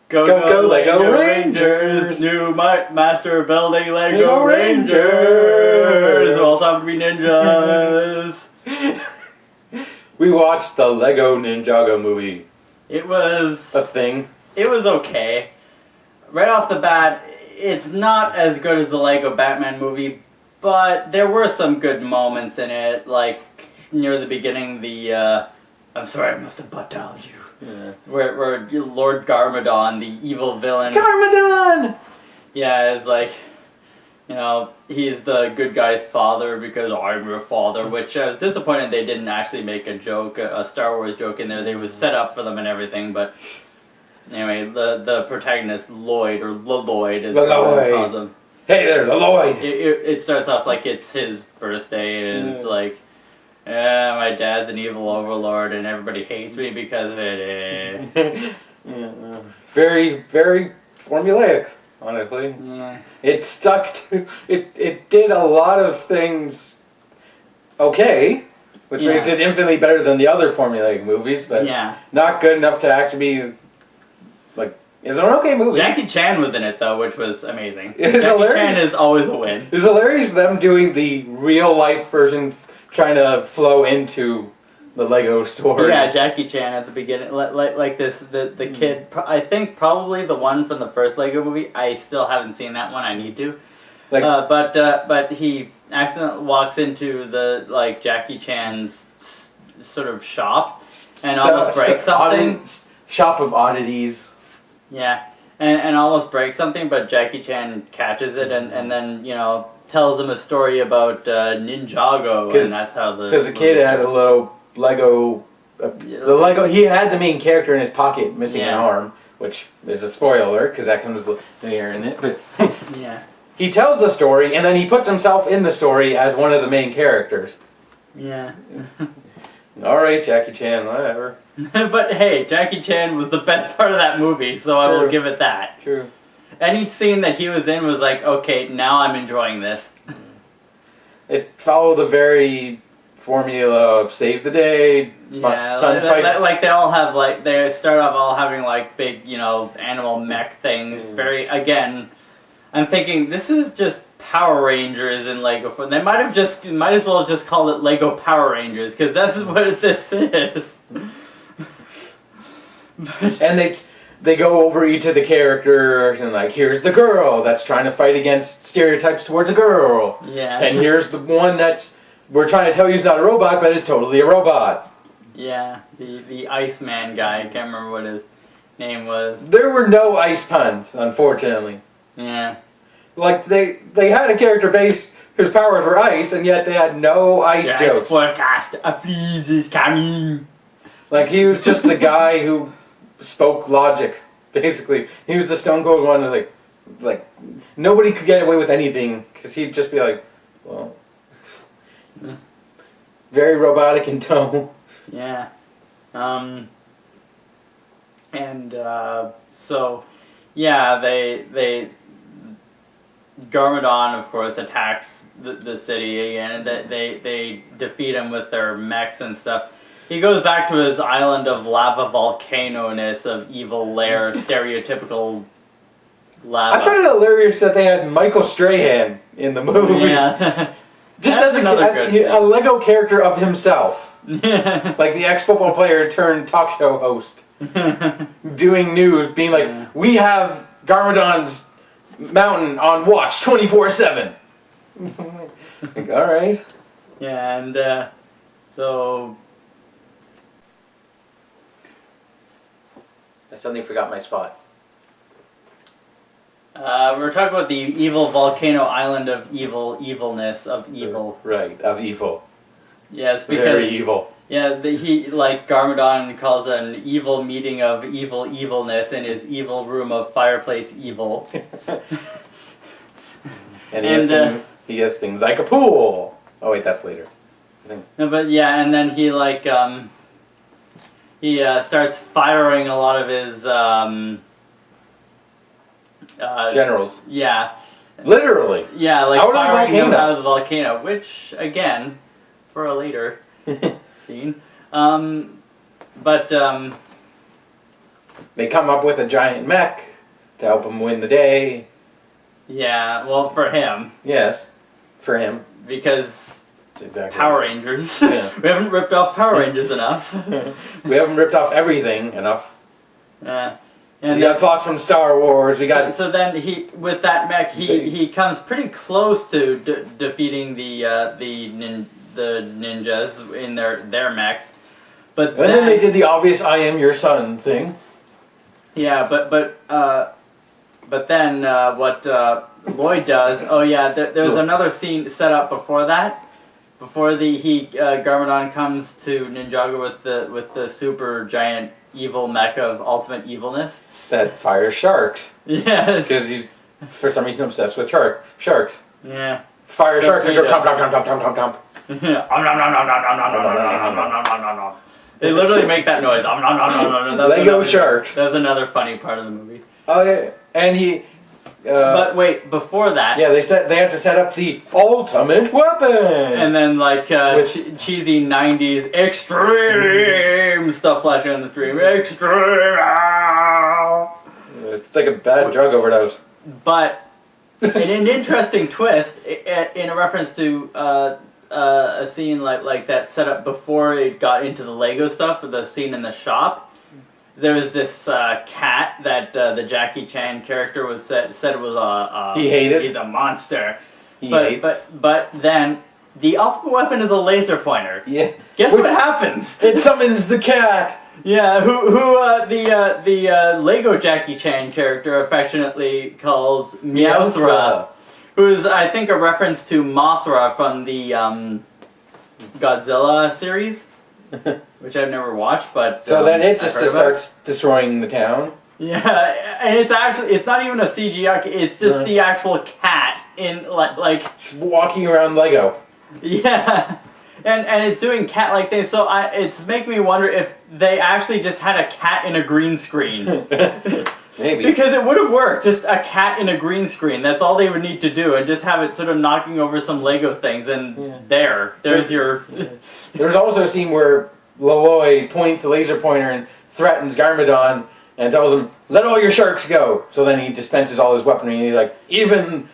Go, Lego Rangers! New master building Lego Rangers! We'll also have to be ninjas! We watched the Lego Ninjago movie. It was... a thing. It was okay. Right off the bat, it's not as good as the Lego Batman movie, but there were some good moments in it, like near the beginning, I'm sorry, I must have butt-dialed you. Yeah. Where Lord Garmadon, the evil villain... Garmadon! Yeah, it's like, you know, he's the good guy's father because I'm your father, which I was disappointed they didn't actually make a joke, a Star Wars joke in there. They was set up for them and everything, but anyway, the protagonist, Lloyd, or Lloyd, as everyone calls him. Hey there, Lloyd! It starts off like it's his birthday, and it's like, yeah, my dad's an evil overlord, and everybody hates me because of it. Yeah, very, very formulaic, honestly. Yeah. It stuck to... It did a lot of things okay, which makes it infinitely better than the other formulaic movies, but not good enough to actually be, like, it's an okay movie. Jackie Chan was in it, though, which was amazing. Jackie Chan is always a win. It was hilarious them doing the real-life version, trying to flow into the Lego story. Yeah, Jackie Chan at the beginning, like this, the kid, I think probably the one from the first Lego movie. I still haven't seen that one. I need to. Like, but he accidentally walks into the Jackie Chan's sort of shop and almost breaks something. Shop of oddities. Yeah, and almost breaks something, but Jackie Chan catches it and then, you know, tells him a story about Ninjago, and that's how because the kid had a little Lego, he had the main character in his pocket missing an arm, which is a spoiler because that comes later in it. But yeah, he tells the story and then he puts himself in the story as one of the main characters. Yeah. All right, Jackie Chan, whatever. But hey, Jackie Chan was the best part of that movie, so I will give it that. True. Any scene that he was in was like, okay, now I'm enjoying this. It followed a very formula of save the day, like they all have they start off all having like big, you know, animal mech things. Very, again, I'm thinking this is just Power Rangers in Lego. They might as well just call it Lego Power Rangers because that's what this is. And they go over each of the characters and like, here's the girl that's trying to fight against stereotypes towards a girl. Yeah. And here's the one that's we're trying to tell you is not a robot, but is totally a robot. Yeah, the Iceman guy. I can't remember what his name was. There were no ice puns, unfortunately. Yeah. Like they had a character base whose powers were ice, and yet they had no ice jokes. Forecast, a freeze is coming. Like he was just the guy who spoke logic, basically. He was the stone cold one that like nobody could get away with anything because he'd just be like, well, very robotic in tone. Yeah. So yeah, they Garmadon, of course, attacks the city again, and they defeat him with their mechs and stuff. He goes back to his island of lava volcano-ness of evil lair, stereotypical lava. I found it hilarious that they had Michael Strahan in the movie. Yeah. Just as a Lego character of himself. Like the ex-football player turned talk show host. Doing news, being like, we have Garmadon's mountain on watch 24/7. Like, all right. Yeah, and so I suddenly forgot my spot. we're talking about the evil volcano island of evilness of evil. Right, of evil. Yes, because very evil. Yeah, he like Garmadon calls it an evil meeting of evilness in his evil room of fireplace evil. And he has things like a pool. Oh wait, that's later. No, but yeah, and then he like he starts firing a lot of his generals. Yeah. Literally. Yeah, like out firing them out of the volcano, which again, for a later scene. they come up with a giant mech to help him win the day. Yeah, well, for him. Yes, for him. Because exactly Power Rangers. Yeah. We haven't ripped off Power Rangers enough. We haven't ripped off everything enough. And we got plots from Star Wars. So then with that mech, he comes pretty close to defeating the ninjas in their mechs. But then they did the obvious "I am your son" thing. Yeah, but then what Lloyd does? Oh yeah, there's another scene set up before that. Before Garmadon comes to Ninjago with the super giant evil mech of ultimate evilness that fires sharks. Yes, because he's for some reason obsessed with sharks. Yeah, fire sharks and go tom tom tom tom tom tom tom. They literally make that noise. Lego sharks. That's another funny part of the movie. Oh yeah, and he. But wait, before that. Yeah, they have to set up the ultimate weapon. And then cheesy 90s extreme stuff flashing on the screen. Extreme. It's like a bad drug overdose. But in an interesting twist, in a reference to a scene like that set up before it got into the Lego stuff, or the scene in the shop. There was this cat that the Jackie Chan character said was he hated. He's a monster. But then the ultimate weapon is a laser pointer. Yeah. Guess what happens? It summons the cat. Yeah. Who the Lego Jackie Chan character affectionately calls Meowthra, who is I think a reference to Mothra from the Godzilla series. Which I've never watched, but so then it just starts destroying the town. Yeah, and it's not even a CGI. It's just the actual cat in like just walking around Lego. Yeah, and it's doing cat-like things. So it's making me wonder if they actually just had a cat in a green screen. Maybe. Because it would have worked, just a cat in a green screen. That's all they would need to do, and just have it sort of knocking over some Lego things, and there's your... There's also a scene where Lloyd points the laser pointer and threatens Garmadon, and tells him, "Let all your sharks go." So then he dispenses all his weaponry, and he's like, even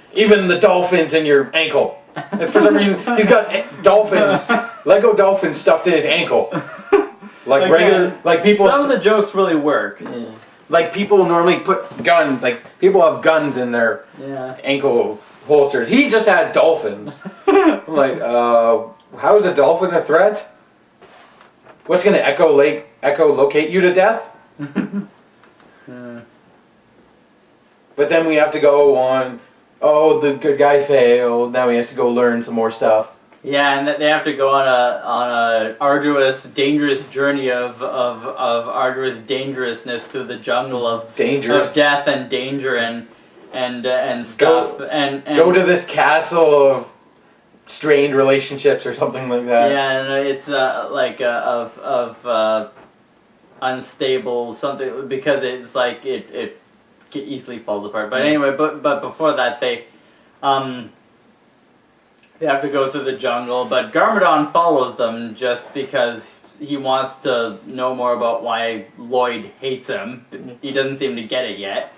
the dolphins in your ankle. And for some reason, he's got dolphins, Lego dolphins stuffed in his ankle. Like regular, like people... Some of the jokes really work. Yeah. Like people normally put guns, like people have guns in their ankle holsters. He just had dolphins. I'm like, how is a dolphin a threat? What's going to echolocate you to death? But then we have to go on, the good guy failed, now he has to go learn some more stuff. Yeah, and they have to go on a arduous, dangerous journey of arduous dangerousness through the jungle of death and danger and stuff. And go to this castle of strained relationships or something like that. Yeah, and it's of unstable something, because it's like it easily falls apart. But anyway, but before that they have to go through the jungle, but Garmadon follows them just because he wants to know more about why Lloyd hates him. He doesn't seem to get it yet.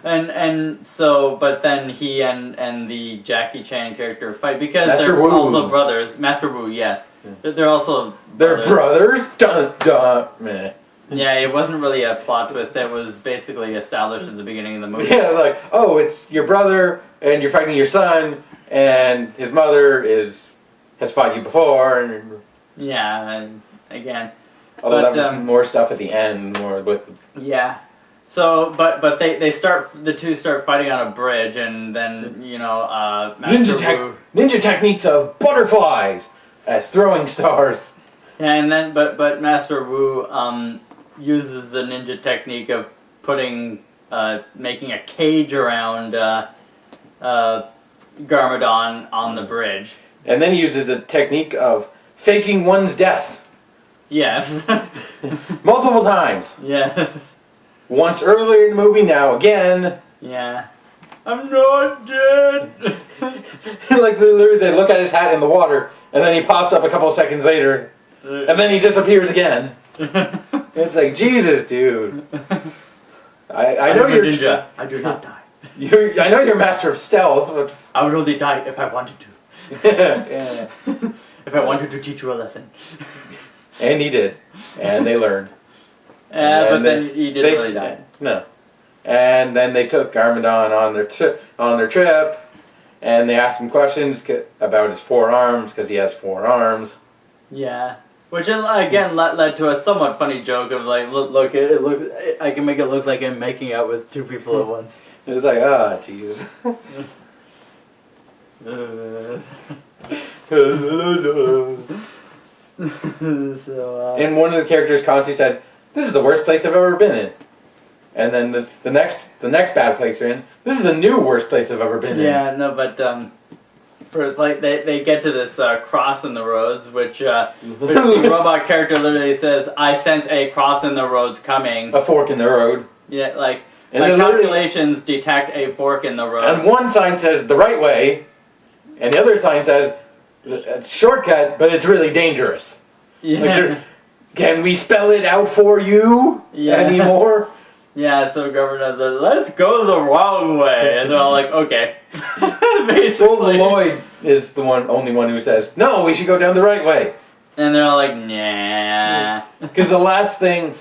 and so, but then he and the Jackie Chan character fight because they're also brothers. Master Wu, yes. They're also brothers. They're brothers? Dun dun. Meh. Yeah, it wasn't really a plot twist. It was basically established at the beginning of the movie. Yeah, like, it's your brother, and you're fighting your son, and his mother has fought you before, and... Yeah, and again... Although that was more stuff at the end, more with... Yeah. So, but the two start fighting on a bridge, and then, Ninja techniques of butterflies as throwing stars. Yeah, and then, but Master Wu, uses the ninja technique of making a cage around Garmadon on the bridge. And then he uses the technique of faking one's death. Yes. Multiple times. Yes. Once earlier in the movie, now again. Yeah. I'm not dead. Like literally they look at his hat in the water, and then he pops up a couple seconds later, and then he disappears again. It's like, Jesus, dude. I know you're ninja. I do not die. I know you're master of stealth. But... I would only die if I wanted to. Yeah. If I wanted to teach you a lesson. And he did. And they learned. But then he didn't really die. No. And then they took Garmadon on their trip, and they asked him questions about his 4 arms, because he has 4 arms. Yeah. Which again led to a somewhat funny joke of like, look, it looks. I can make it look like I'm making out with 2 people at once. It's like, ah, jeez. So. And one of the characters constantly said, "This is the worst place I've ever been in." And then the next bad place you're in, "This is the new worst place I've ever been in." Yeah, no, but first, like they get to this cross in the roads, which the robot character literally says, "I sense a cross in the roads coming." A fork in the road. Yeah, like my calculations detect a fork in the road. And one sign says the right way, and the other sign says it's shortcut, but it's really dangerous. Yeah. Like, can we spell it out for you anymore? Yeah, so governor says, "Let's go the wrong way," and they're all like, "Okay." Basically, well, Lloyd is the only one who says, "No, we should go down the right way." And they're all like, "Nah." Because the last thing,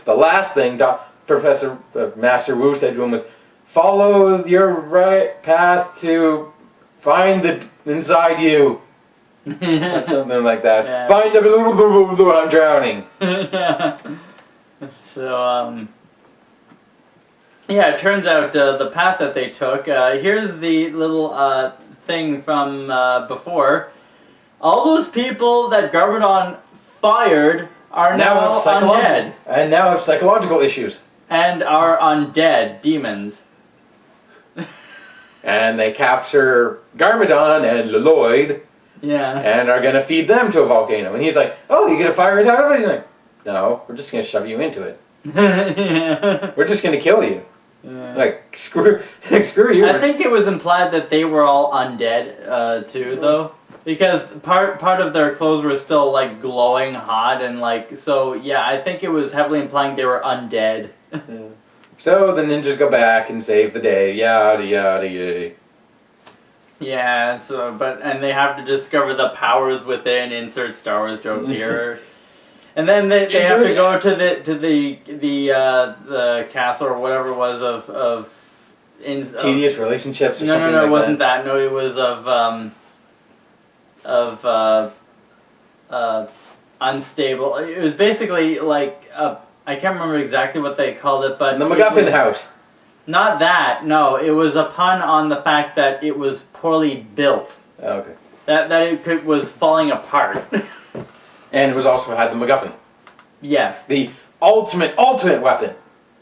Professor Master Wu said to him was, "Follow your right path to find the inside you." Or something like that. Yeah. Find the I'm drowning. Yeah. So yeah, it turns out the path that they took. Here's the little thing from before. All those people that Garbodon fired are now undead. And now have psychological issues. And are undead demons. And they capture Garmadon and Lloyd. Yeah. And are going to feed them to a volcano. And he's like, "Oh, you're going to fire us out of it?" He's like, "No, we're just going to shove you into it. Yeah. We're just going to kill you." Yeah. Like, screw you. I think it was implied that they were all undead, too, though. Because part of their clothes were still, like, glowing hot, and, like, so, yeah, I think it was heavily implying they were undead. Yeah. So the ninjas go back and save the day, yada yada yada. Yeah, so, and they have to discover the powers within, insert Star Wars joke here. And then they have to go to the castle or whatever it was of tedious relationships or something. No, like it wasn't that. No, it was of unstable. It was basically like I can't remember exactly what they called it, but the MacGuffin house. Not that. No, it was a pun on the fact that it was poorly built. Oh, okay. That it was falling apart. And it was also had the MacGuffin. Yes. The ultimate weapon.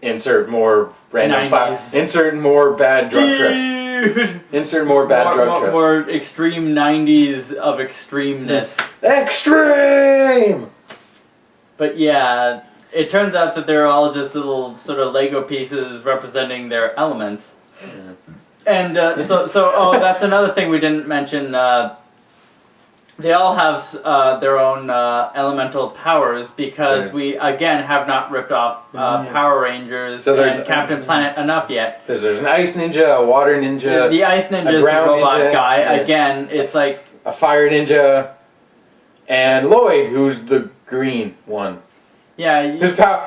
Insert more random insert more bad drug trips. Insert more bad drug trips. More extreme 90s of extremeness. Extreme! But yeah, it turns out that they're all just little sort of Lego pieces representing their elements. Yeah. And so that's another thing we didn't mention. They all have their own elemental powers because we, again, have not ripped off Power Rangers and Captain Planet enough yet. There's an Ice Ninja, a Water Ninja, the Ice Ninja is the robot ninja, guy. Again, it's like... a Fire Ninja, and Lloyd, who's the green one. Yeah.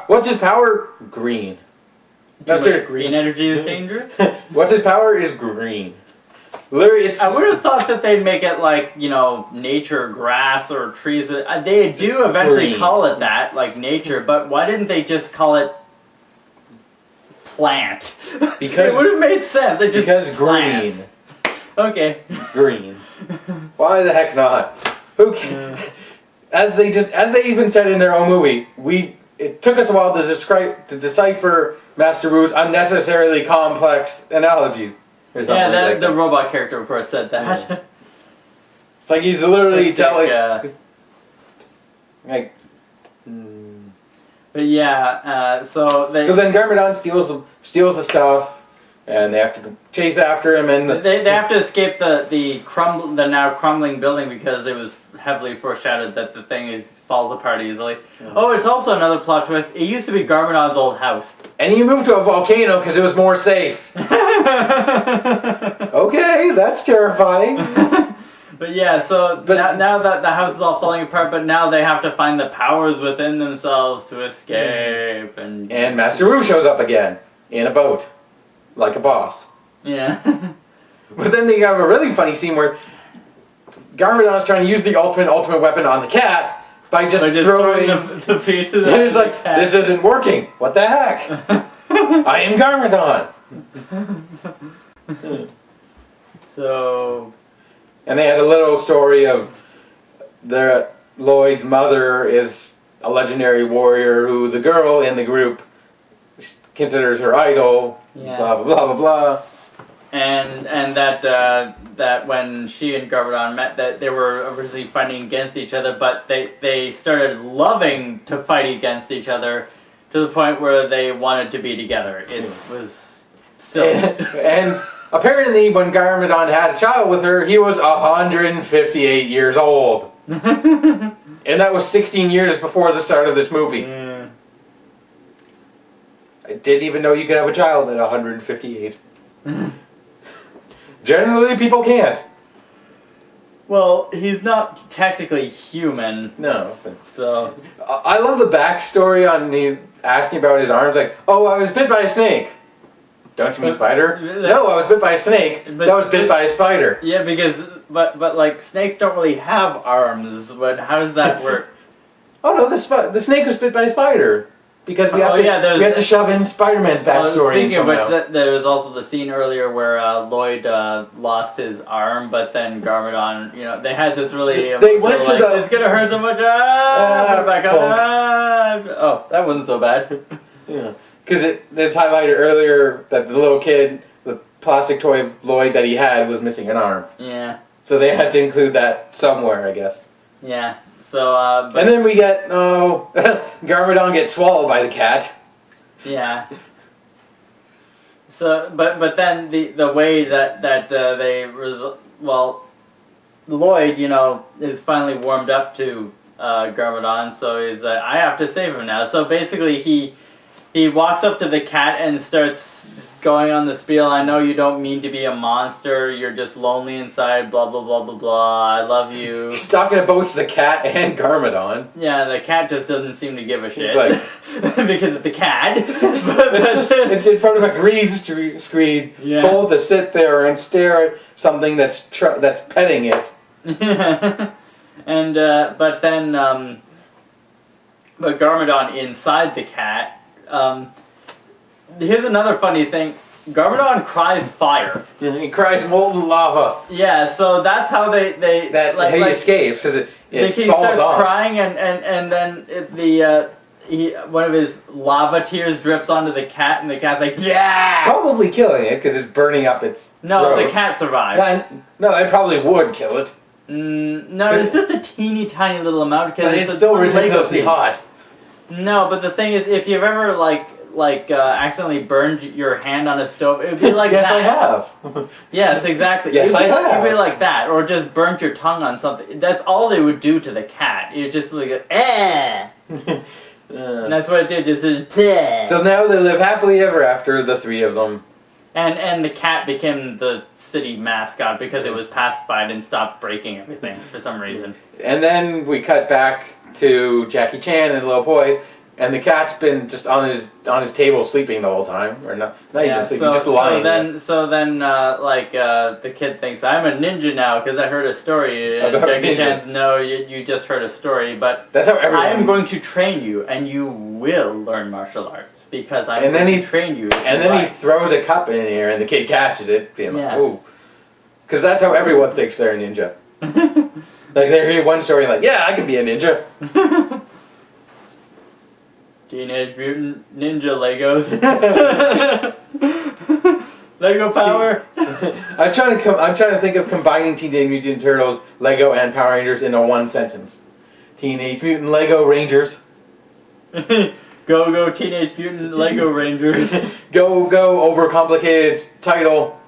What's his power? Green. Green energy is dangerous? What's his power is green. Literally, I would have thought that they'd make it like, you know, nature, grass, or trees. They do eventually call it that, like nature, but why didn't they just call it plant? Because it would have made sense. It just because plant. Green. Okay. Green. Why the heck not? Who can, as they even said in their own movie, it took us a while to decipher Master Wu's unnecessarily complex analogies. Yeah, the robot character, of course, said that. Yeah. It's like he's literally telling... like... But yeah, so they... So then Garmadon steals the stuff, and they have to chase after him, and they have to escape the now crumbling building because it was heavily foreshadowed that the thing falls apart easily. Yeah. Oh, it's also another plot twist. It used to be Garmadon's old house, and he moved to a volcano because it was more safe. Okay, that's terrifying. But yeah, so now that the house is all falling apart, but now they have to find the powers within themselves to escape. And Master Wu shows up again in a boat, like a boss. Yeah. But then they have a really funny scene where Garmadon is trying to use the ultimate weapon on the cat by just throwing the pieces. And it's like, this isn't working. What the heck? I am Garmadon. So... And they had a little story of Lloyd's mother is a legendary warrior who the girl in the group considers her idol. Yeah. Blah blah blah blah blah. And that when she and Garmadon met, that they were originally fighting against each other, but they started loving to fight against each other to the point where they wanted to be together. It was silly. And apparently, when Garmadon had a child with her, he was 158 years old. And that was 16 years before the start of this movie. Yeah. I didn't even know you could have a child at 158. Generally, people can't. Well, he's not technically human. No. So I love the backstory on he asking about his arms. Like, oh, I was bit by a snake. Don't you mean spider? No, I was bit by a snake. That was bit by a spider. Yeah, but like snakes don't really have arms. But how does that work? Oh no, the snake was bit by a spider because we have to shove in Spider-Man's backstory. Speaking of which, there was also the scene earlier where Lloyd lost his arm, but then Garmadon, they had this really. They went to the. It's gonna hurt so much. Put it back on. Oh, that wasn't so bad. Yeah. Because it's highlighted earlier that the little kid, the plastic toy of Lloyd that he had, was missing an arm. Yeah. So they had to include that somewhere, I guess. Yeah. So. And then we get Garmadon gets swallowed by the cat. Yeah. So, but then the way that Lloyd, is finally warmed up to Garmadon, so he's like, I have to save him now. So basically he walks up to the cat and starts going on the spiel. I know you don't mean to be a monster. You're just lonely inside. Blah blah blah blah blah. I love you. He's talking to both the cat and Garmadon. Yeah, the cat just doesn't seem to give a shit. It's like, because it's a cat. it's in front of a green screen, told to sit there and stare at something that's petting it. And but Garmadon inside the cat. Here's another funny thing. Garmadon cries fire. He cries molten lava. Yeah, so that's how he escapes. He starts crying, and then one of his lava tears drips onto the cat, and the cat's like, yeah! Probably killing it because it's burning up its throat. The cat survived. No, it probably would kill it. No, it's just a teeny tiny little amount because it's still ridiculously hot. No, but the thing is, if you've ever accidentally burned your hand on a stove, it would be like yes, that. Yes, I have. Yes, exactly. Yes, I have. It would be like that, or just burnt your tongue on something. That's all it would do to the cat. It just like eh. And that's what it did. Just bleh. So now they live happily ever after, the three of them. And the cat became the city mascot because it was pacified and stopped breaking everything for some reason. And then we cut back to Jackie Chan and the little boy, and the cat's been just on his table sleeping the whole time, or not even sleeping, just lying. So then, the kid thinks I'm a ninja now because I heard a story. And Jackie Chan's no, you just heard a story, but that's how everyone. I am going to train you, and you will learn martial arts because I'm going to train you. And then he throws a cup in here, and the kid catches it, being like, "Ooh," because that's how everyone thinks they're a ninja. Like they hear one story, like, "Yeah, I can be a ninja." Teenage Mutant Ninja Legos. Lego Power. I'm trying to think of combining Teenage Mutant Turtles, Lego, and Power Rangers into one sentence. Teenage Mutant Lego Rangers. Go Teenage Mutant Lego Rangers. Go overcomplicated title.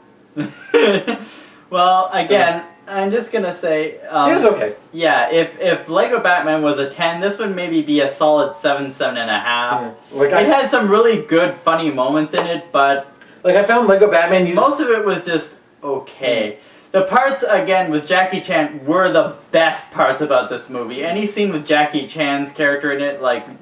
Well, again, I'm just gonna say It was okay. Yeah, if Lego Batman was a 10, this would maybe be a solid 7, 7.5. Like it has some really good, funny moments in it, but like I found Lego Batman most of it was just okay. The parts, again, with Jackie Chan were the best parts about this movie. Any scene with Jackie Chan's character in it, like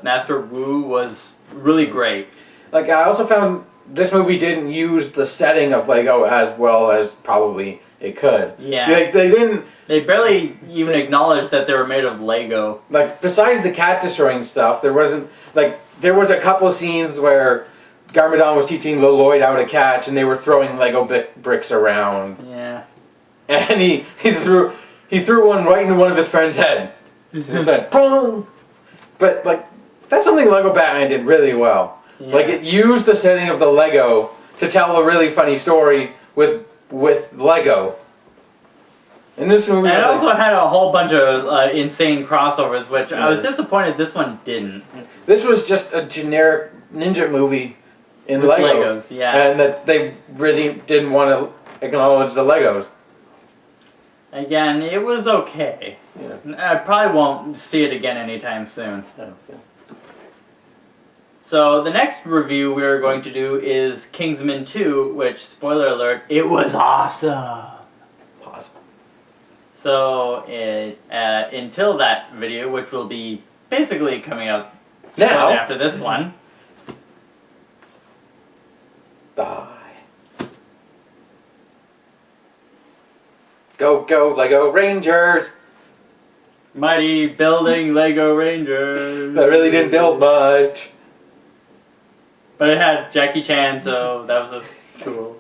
Master Wu, was really great. Like, I also found this movie didn't use the setting of Lego as well as probably it could. Yeah. Like, they didn't... They barely even acknowledged that they were made of Lego. Like, besides the cat destroying stuff, there wasn't... Like, there was a couple scenes where Garmadon was teaching Lloyd how to catch, and they were throwing Lego bricks around. Yeah. And he threw one right into one of his friend's head. It just went boom. But like that's something Lego Batman did really well. Yeah. Like it used the setting of the Lego to tell a really funny story with Lego. And this movie, and it also had a whole bunch of insane crossovers, which I was disappointed this one didn't. This was just a generic ninja movie in with Lego, Legos, yeah, and that they really didn't want to acknowledge the Legos. Again, it was okay. Yeah. I probably won't see it again anytime soon. Okay. So the next review we're going to do is Kingsman 2, which, spoiler alert, it was awesome. Pause. So until that video, which will be basically coming out now after this one. Bye. Go, Lego Rangers! Mighty building Lego Rangers! That really didn't build much. But it had Jackie Chan, so that was cool.